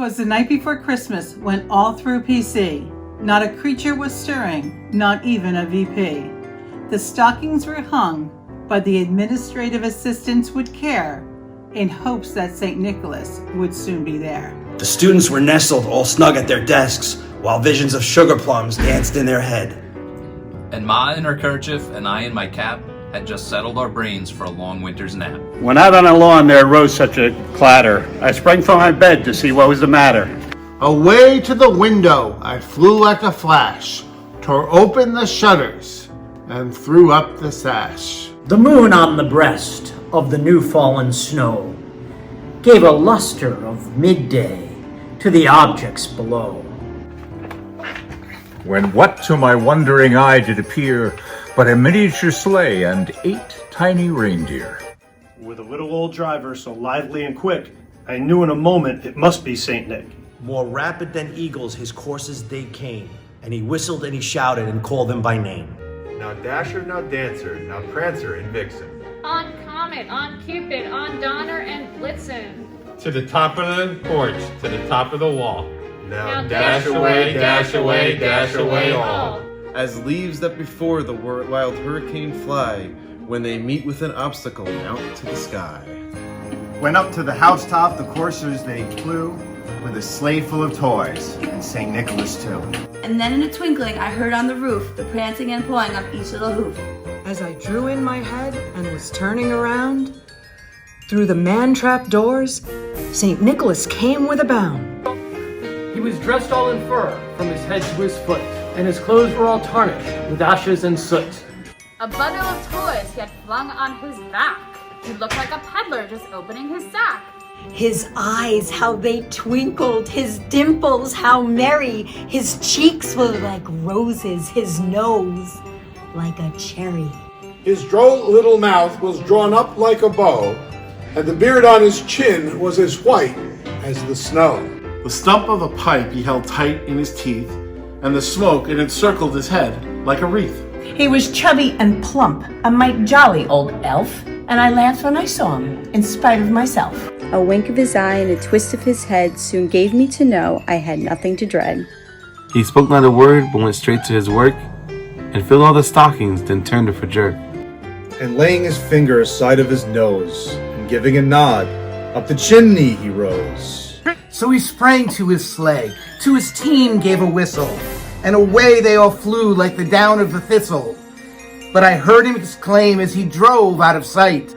'Twas the night before Christmas when all through PC, not a creature was stirring, not even a VP. The stockings were hung, but the administrative assistants would care in hopes that St. Nicholas would soon be there. The students were nestled all snug at their desks, while visions of sugar plums danced in their head. And Ma in her kerchief and I in my cap had just settled our brains for a long winter's nap. When out on the lawn there arose such a clatter, I sprang from my bed to see what was the matter. Away to the window I flew like a flash, tore open the shutters, and threw up the sash. The moon on the breast of the new fallen snow gave a luster of midday to the objects below. When what to my wondering eye did appear but a miniature sleigh and 8 tiny reindeer. With a little old driver so lively and quick, I knew in a moment it must be Saint Nick. More rapid than eagles his courses they came, and he whistled and he shouted and called them by name. Now Dasher, now Dancer, now Prancer and Vixen. On Comet, on Cupid, on Donner and Blitzen. To the top of the porch, to the top of the wall. Now dash away, dash away, dash away all. As leaves that before the wild hurricane fly, when they meet with an obstacle, mount to the sky. When up to the housetop the coursers they flew, with a sleigh full of toys, and St. Nicholas too. And then in a twinkling I heard on the roof the prancing and pawing of each little hoof. As I drew in my head and was turning around, through the man-trap doors, St. Nicholas came with a bound. He was dressed all in fur, from his head to his foot, and his clothes were all tarnished with ashes and soot. A bundle of toys he had flung on his back. He looked like a peddler just opening his sack. His eyes, how they twinkled, his dimples, how merry. His cheeks were like roses, his nose like a cherry. His droll little mouth was drawn up like a bow, and the beard on his chin was as white as the snow. The stump of a pipe he held tight in his teeth, and the smoke it encircled his head like a wreath. He was chubby and plump, a mite jolly old elf, and I laughed when I saw him, in spite of myself. A wink of his eye and a twist of his head soon gave me to know I had nothing to dread. He spoke not a word, but went straight to his work, and filled all the stockings, then turned it for jerk. And laying his finger aside of his nose, and giving a nod, up the chimney he rose. So he sprang to his sleigh, to his team gave a whistle, and away they all flew like the down of the thistle. But I heard him exclaim as he drove out of sight,